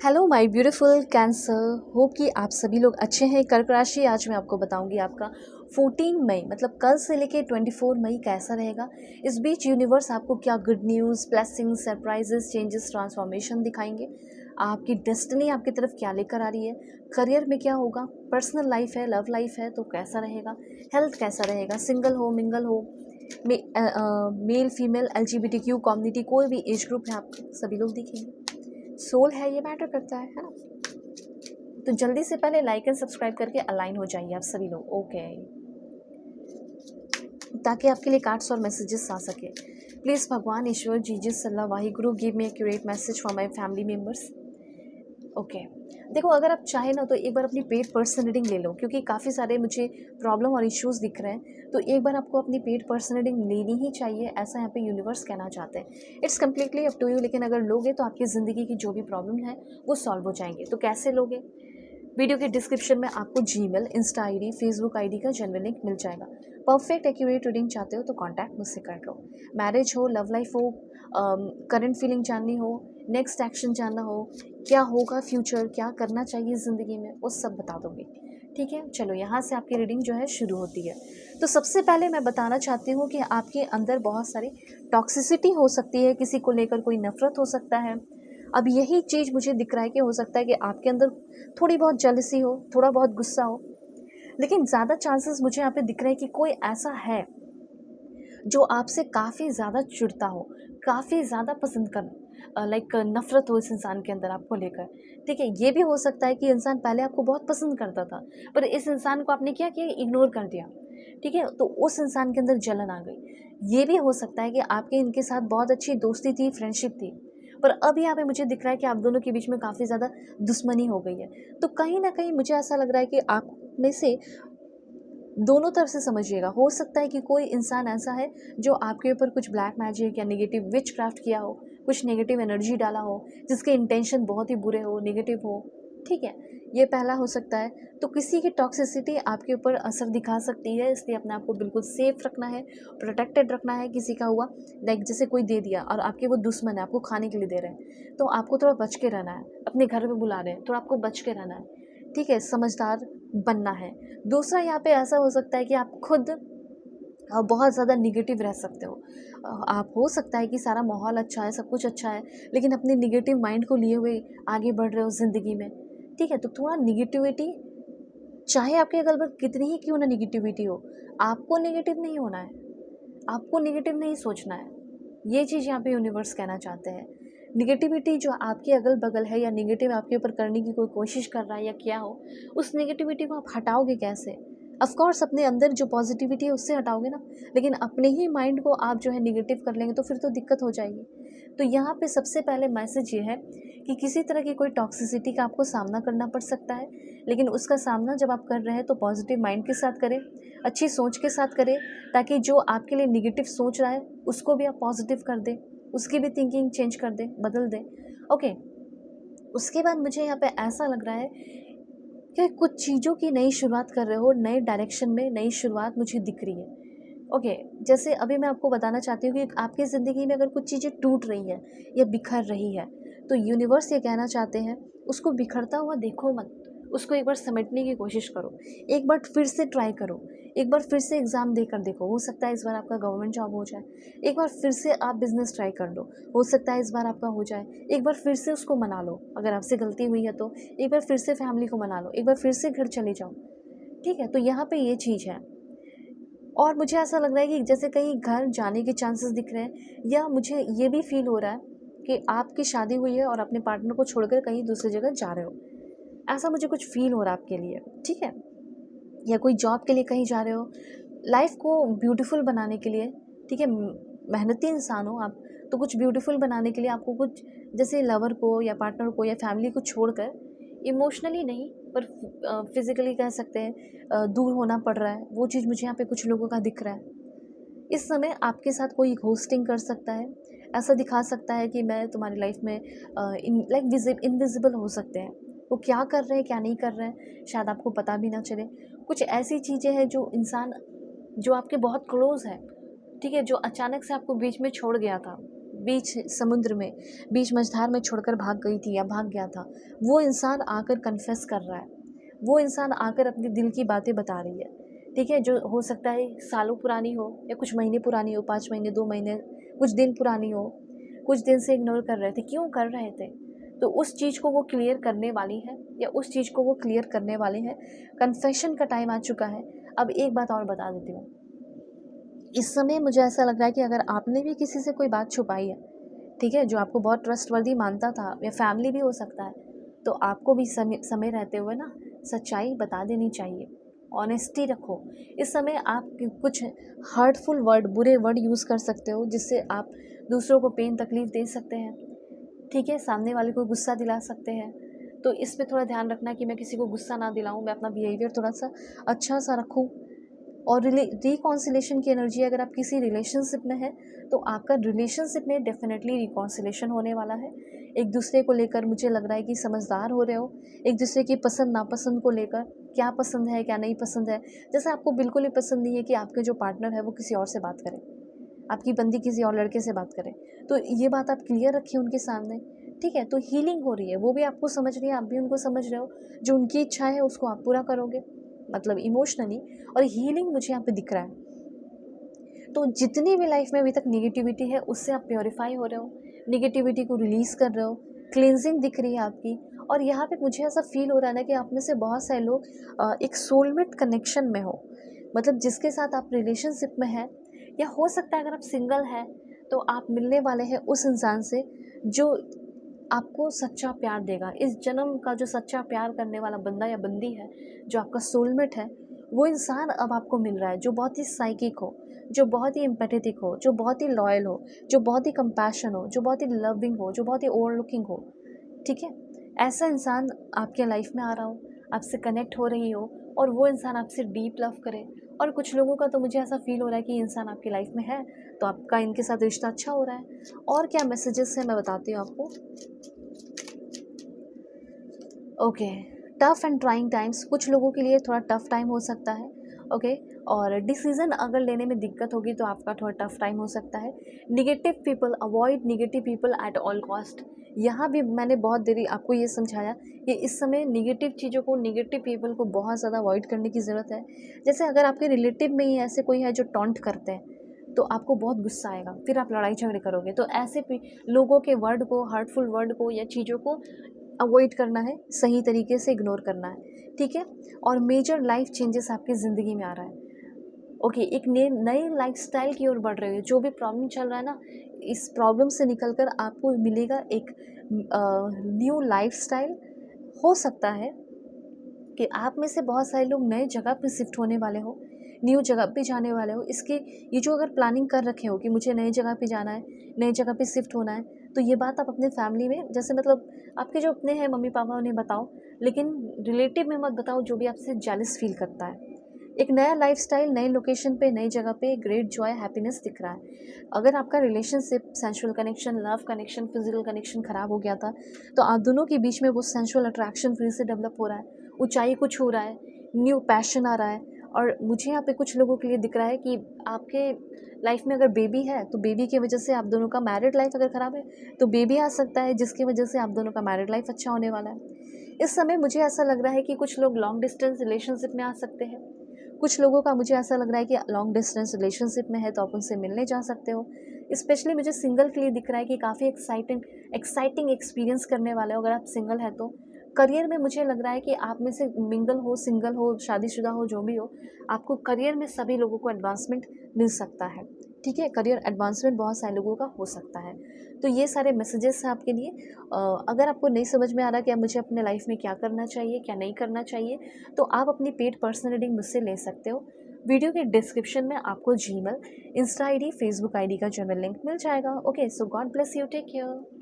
Hello my beautiful cancer. Hope कि आप सभी लोग अच्छे हैं। कर्क राशि आज मैं आपको बताऊंगी आपका 14 मई मतलब कल से लेके 24 मई कैसा रहेगा। इस बीच यूनिवर्स आपको क्या good news, blessings, surprises, changes, transformation दिखाएंगे। आपकी डेस्टिनी आपकी तरफ क्या लेकर आ रही है। करियर में क्या होगा, पर्सनल लाइफ है, लव लाइफ है तो कैसा रहेगा, हेल्थ कैसा रहेगा, सिंगल हो मिंगल हो, मेल फीमेल LGBTQ कम्युनिटी कोई भी एज ग्रुप है, आप सभी लोग दिखेंगे। सोल है, ये मैटर करता है ना। तो जल्दी से पहले लाइक एंड सब्सक्राइब करके अलाइन हो जाइए आप सभी लोग, ओके, ताकि आपके लिए कार्ड्स और मैसेजेस आ सके। प्लीज़ भगवान, ईश्वर, Jesus, Allah, Wahi Guru, give me accurate message for my family members. Okay, देखो अगर आप चाहें ना तो एक बार अपनी पेड पर्सन रीडिंग ले लो, क्योंकि काफ़ी सारे मुझे प्रॉब्लम और इश्यूज़ दिख रहे हैं। तो एक बार आपको अपनी पेड पर्सन रीडिंग लेनी ही चाहिए, ऐसा यहाँ पे यूनिवर्स कहना चाहते हैं। It's completely up to you, लेकिन अगर लोगे तो आपकी ज़िंदगी की जो भी प्रॉब्लम है वो सॉल्व हो जाएंगे। तो कैसे लोगे, वीडियो के डिस्क्रिप्शन में आपको Gmail, insta ID, Facebook ID का जनरल लिंक मिल जाएगा। परफेक्ट एक्यूरेट रीडिंग चाहते हो तो कांटेक्ट मुझसे कर लो। मैरिज हो, लव लाइफ हो, करंट फीलिंग जाननी हो, नेक्स्ट एक्शन जानना हो, क्या होगा फ्यूचर, क्या करना चाहिए ज़िंदगी में, वो सब बता दूँगी। ठीक है, चलो यहाँ से आपकी रीडिंग जो है शुरू होती है। तो सबसे पहले मैं बताना चाहती हूँ कि आपके अंदर बहुत सारी टॉक्सिसिटी हो सकती है, किसी को लेकर कोई नफ़रत हो सकता है। अब यही चीज़ मुझे दिख रहा है कि हो सकता है कि आपके अंदर थोड़ी बहुत जेलसी हो, थोड़ा बहुत गुस्सा हो, लेकिन ज़्यादा चांसेस मुझे यहाँ पे दिख रहे हैं कि कोई ऐसा है जो आपसे काफ़ी ज़्यादा चिढ़ता हो, काफ़ी ज़्यादा पसंद कर लाइक नफ़रत हो इस इंसान के अंदर आपको लेकर। ठीक है, ये भी हो सकता है कि इंसान पहले आपको बहुत पसंद करता था, पर इस इंसान को आपने क्या किया, इग्नोर कर दिया। ठीक है, तो उस इंसान के अंदर जलन आ गई। ये भी हो सकता है कि आपके इनके साथ बहुत अच्छी दोस्ती थी, फ्रेंडशिप थी, पर अब यहाँ पे मुझे दिख रहा है कि आप दोनों के बीच में काफ़ी ज़्यादा दुश्मनी हो गई है। तो कहीं ना कहीं मुझे ऐसा लग रहा है कि आप में से दोनों तरफ से समझिएगा, हो सकता है कि कोई इंसान ऐसा है जो आपके ऊपर कुछ ब्लैक मैजिक या नेगेटिव विच क्राफ्ट किया हो, कुछ नेगेटिव एनर्जी डाला हो, जिसके इंटेंशन बहुत ही बुरे हो, नेगेटिव हो। ठीक है, ये पहला हो सकता है। तो किसी की टॉक्सिसिटी आपके ऊपर असर दिखा सकती है, इसलिए अपने आप को बिल्कुल सेफ रखना है, प्रोटेक्टेड रखना है। किसी का हुआ लाइक जैसे कोई दे दिया और आपके वो दुश्मन है, आपको खाने के लिए दे रहे हैं, तो आपको थोड़ा बच के रहना है। अपने घर में बुला रहे हैं, थोड़ा आपको बच के रहना है। ठीक है, समझदार बनना है। दूसरा यहाँ पे ऐसा हो सकता है कि आप खुद बहुत ज़्यादा निगेटिव रह सकते हो। आप हो सकता है कि सारा माहौल अच्छा है, सब कुछ अच्छा है, लेकिन अपने निगेटिव माइंड को लिए हुए आगे बढ़ रहे हो ज़िंदगी में। ठीक है, तो थोड़ा निगेटिविटी, चाहे आपके अगल बगल कितनी ही क्यों ना निगेटिविटी हो, आपको निगेटिव नहीं होना है, आपको निगेटिव नहीं सोचना है। ये चीज़ यहाँ पे यूनिवर्स कहना चाहते हैं। निगेटिविटी जो आपके अगल बगल है या निगेटिव आपके ऊपर करने की कोई कोशिश कर रहा है या क्या हो, उस निगेटिविटी को आप हटाओगे कैसे। ऑफ कोर्स अपने अंदर जो पॉजिटिविटी है उससे हटाओगे ना, लेकिन अपने ही माइंड को आप जो है निगेटिव कर लेंगे तो फिर तो दिक्कत हो जाएगी। तो यहाँ पे सबसे पहले मैसेज ये है कि किसी तरह की कोई टॉक्सिसिटी का आपको सामना करना पड़ सकता है, लेकिन उसका सामना जब आप कर रहे हैं तो पॉजिटिव माइंड के साथ करें, अच्छी सोच के साथ करें, ताकि जो आपके लिए निगेटिव सोच रहा है उसको भी आप पॉजिटिव कर दें, उसकी भी थिंकिंग चेंज कर दें, बदल दें। ओके, उसके बाद मुझे यहाँ पे ऐसा लग रहा है कि कुछ चीज़ों की नई शुरुआत कर रहे हो, नए डायरेक्शन में नई शुरुआत मुझे दिख रही है। ओके, जैसे अभी मैं आपको बताना चाहती हूँ कि आपकी ज़िंदगी में अगर कुछ चीज़ें टूट रही है या बिखर रही है, तो यूनिवर्स ये कहना चाहते हैं उसको बिखरता हुआ देखो मत, उसको एक बार समेटने की कोशिश करो, एक बार फिर से ट्राई करो, एक बार फिर से एग्ज़ाम देकर देखो, हो सकता है इस बार आपका गवर्नमेंट जॉब हो जाए। एक बार फिर से आप बिज़नेस ट्राई कर लो, हो सकता है इस बार आपका हो जाए। एक बार फिर से उसको मना लो, अगर आपसे गलती हुई है तो एक बार फिर से फैमिली को मना लो, एक बार फिर से घर चले जाओ। ठीक है, तो यहाँ पे ये चीज़ है। और मुझे ऐसा लग रहा है कि जैसे कहीं घर जाने के चांसेस दिख रहे हैं, या मुझे ये भी फील हो रहा है कि आपकी शादी हुई है और अपने पार्टनर को छोड़कर कहीं दूसरी जगह जा रहे हो, ऐसा मुझे कुछ फील हो रहा है आपके लिए। ठीक है, या कोई जॉब के लिए कहीं जा रहे हो, लाइफ को ब्यूटीफुल बनाने के लिए। ठीक है, मेहनती इंसान हो आप, तो कुछ ब्यूटीफुल बनाने के लिए आपको कुछ जैसे लवर को या पार्टनर को या फैमिली को छोड़कर, इमोशनली नहीं पर फिजिकली कह सकते हैं, दूर होना पड़ रहा है। वो चीज़ मुझे यहाँ पे कुछ लोगों का दिख रहा है। इस समय आपके साथ कोई घोस्टिंग कर सकता है, ऐसा दिखा सकता है कि मैं तुम्हारी लाइफ में लाइक इनविजिबल हो सकते हैं। वो क्या कर रहे हैं क्या नहीं कर रहे हैं शायद आपको पता भी ना चले। कुछ ऐसी चीज़ें हैं जो इंसान जो आपके बहुत क्लोज है, ठीक है, जो अचानक से आपको बीच में छोड़ गया था, बीच समुद्र में, बीच मझधार में छोड़कर भाग गई थी या भाग गया था, वो इंसान आकर कन्फेस कर रहा है, वो इंसान आकर अपने दिल की बातें बता रही है, ठीक है, जो हो सकता है सालों पुरानी हो या कुछ महीने पुरानी हो, 5 महीने, 2 महीने, कुछ दिन पुरानी हो, कुछ दिन से इग्नोर कर रहे थे, क्यों कर रहे थे? तो उस चीज़ को वो क्लियर करने वाली है या उस चीज़ को वो क्लियर करने वाले हैं। कन्फेशन का टाइम आ चुका है। अब एक बात और बता देती हूँ, इस समय मुझे ऐसा लग रहा है कि अगर आपने भी किसी से कोई बात छुपाई है, ठीक है, जो आपको बहुत ट्रस्टवर्दी मानता था या फैमिली भी हो सकता है, तो आपको भी समय रहते हुए ना सच्चाई बता देनी चाहिए। ऑनेस्टी रखो। इस समय आप कुछ हर्टफुल वर्ड, बुरे वर्ड यूज़ कर सकते हो जिससे आप दूसरों को पेन तकलीफ़ दे सकते हैं, ठीक है, सामने वाले को गुस्सा दिला सकते हैं। तो इस पे थोड़ा ध्यान रखना कि मैं किसी को गुस्सा ना दिलाऊं, मैं अपना बिहेवियर थोड़ा सा अच्छा सा रखूं। और रिकॉन्सिलेशन की एनर्जी, अगर आप किसी रिलेशनशिप में हैं तो आपका रिलेशनशिप में डेफिनेटली रिकॉन्सिलेशन होने वाला है। एक दूसरे को लेकर मुझे लग रहा है कि समझदार हो रहे हो, एक दूसरे की पसंद नापसंद को लेकर, क्या पसंद है क्या नहीं पसंद है। जैसे आपको बिल्कुल ही पसंद नहीं है कि आपके जो पार्टनर है वो किसी और से बात करे, आपकी बंदी किसी और लड़के से बात करे, तो ये बात आप क्लियर रखिए उनके सामने, ठीक है। तो हीलिंग हो रही है, वो भी आपको समझ रही है, आप भी उनको समझ रहे हो, जो उनकी इच्छा है उसको आप पूरा करोगे, मतलब इमोशनली। और हीलिंग मुझे यहाँ पे दिख रहा है। तो जितनी भी लाइफ में अभी तक नेगेटिविटी है उससे आप प्योरीफाई हो रहे हो, नेगेटिविटी को रिलीज़ कर रहे हो, क्लिनजिंग दिख रही है आपकी। और यहाँ पे मुझे ऐसा फील हो रहा है ना कि आप में से बहुत सारे लोग एक सोलमेट कनेक्शन में हो, मतलब जिसके साथ आप रिलेशनशिप में हैं, या हो सकता है अगर आप सिंगल हैं तो आप मिलने वाले हैं उस इंसान से जो आपको सच्चा प्यार देगा। इस जन्म का जो सच्चा प्यार करने वाला बंदा या बंदी है, जो आपका सोलमेट है, वो इंसान अब आपको मिल रहा है, जो बहुत ही साइकिक हो, जो बहुत ही एम्पैथेटिक हो, जो बहुत ही लॉयल हो, जो बहुत ही कंपैशन हो, जो बहुत ही लविंग हो, जो बहुत ही ओवरलुकिंग हो, ठीक है। ऐसा इंसान आपके लाइफ में आ रहा हो, आपसे कनेक्ट हो रही हो, और वो इंसान आपसे डीप लव करे। और कुछ लोगों का तो मुझे ऐसा फील हो रहा है कि इंसान आपकी लाइफ में है तो आपका इनके साथ रिश्ता अच्छा हो रहा है। और क्या मैसेजेस हैं मैं बताती हूँ आपको। Okay, tough and trying times, कुछ लोगों के लिए थोड़ा टफ़ टाइम हो सकता है, ओके। और डिसीज़न अगर लेने में दिक्कत होगी तो आपका थोड़ा टफ़ टाइम हो सकता है। Negative people, avoid negative people at all cost. यहाँ भी मैंने बहुत देरी आपको ये समझाया कि इस समय नेगेटिव चीज़ों को, नेगेटिव पीपल को बहुत ज़्यादा अवॉइड करने की ज़रूरत है। जैसे अगर आपके रिलेटिव में ही ऐसे कोई है जो टॉन्ट करते हैं तो आपको बहुत गुस्सा आएगा, फिर आप लड़ाई झगड़े करोगे। तो ऐसे लोगों के वर्ड को, हर्टफुल वर्ड को या चीज़ों को अवॉइड करना है, सही तरीके से इग्नोर करना है, ठीक है। और मेजर लाइफ चेंजेस आपकी ज़िंदगी में आ रहा है, ओके। एक नए लाइफस्टाइल की ओर बढ़ रहे हो। जो भी प्रॉब्लम चल रहा है ना, इस प्रॉब्लम से निकलकर आपको मिलेगा एक न्यू लाइफस्टाइल। हो सकता है कि आप में से बहुत सारे लोग नए जगह पे शिफ्ट होने वाले हो, न्यू जगह पे जाने वाले हो। इसके ये जो अगर प्लानिंग कर रखे हो कि मुझे नई जगह पे जाना है, नई जगह पे शिफ्ट होना है, तो ये बात आप अपने फैमिली में, जैसे मतलब आपके जो अपने हैं मम्मी पापा, उन्हें बताओ, लेकिन रिलेटिव में मत बताओ जो भी आपसे जेलस फील करता है। एक नया लाइफस्टाइल, नई लोकेशन पे, नई जगह पे ग्रेट जॉय, हैप्पीनेस दिख रहा है। अगर आपका relationship, sensual connection, love connection, physical connection ख़राब हो गया था, तो आप दोनों के बीच में वो सेंसुअल अट्रैक्शन फिर से डेवलप हो रहा है, ऊंचाई को छू रहा है, न्यू पैशन आ रहा है। और मुझे यहाँ पे कुछ लोगों के लिए दिख रहा है कि आपके लाइफ में अगर बेबी है तो बेबी की वजह से आप दोनों का मैरिड लाइफ अगर ख़राब है तो बेबी आ सकता है, जिसकी वजह से आप दोनों का मैरिड लाइफ अच्छा होने वाला है। इस समय मुझे ऐसा लग रहा है कि कुछ लोग लॉन्ग डिस्टेंस रिलेशनशिप में आ सकते हैं। कुछ लोगों का मुझे ऐसा लग रहा है कि लॉन्ग डिस्टेंस रिलेशनशिप में है तो आप उनसे मिलने जा सकते हो। स्पेशली मुझे सिंगल के लिए दिख रहा है कि काफ़ी एक्साइटिंग एक्सपीरियंस करने वाले हो अगर आप सिंगल है तो। करियर में मुझे लग रहा है कि आप में से मिंगल हो, सिंगल हो, शादीशुदा हो, जो भी हो, आपको करियर में सभी लोगों को एडवांसमेंट मिल सकता है, ठीक है। करियर एडवांसमेंट बहुत सारे लोगों का हो सकता है। तो ये सारे मैसेजेस हैं आपके लिए। अगर आपको नहीं समझ में आ रहा कि अब मुझे अपने लाइफ में क्या करना चाहिए, क्या नहीं करना चाहिए, तो आप अपनी पेड पर्सनल रीडिंग मुझसे ले सकते हो। वीडियो के डिस्क्रिप्शन में आपको Gmail, insta ID, Facebook ID का जनरल लिंक मिल जाएगा। Okay, so God bless you, take care.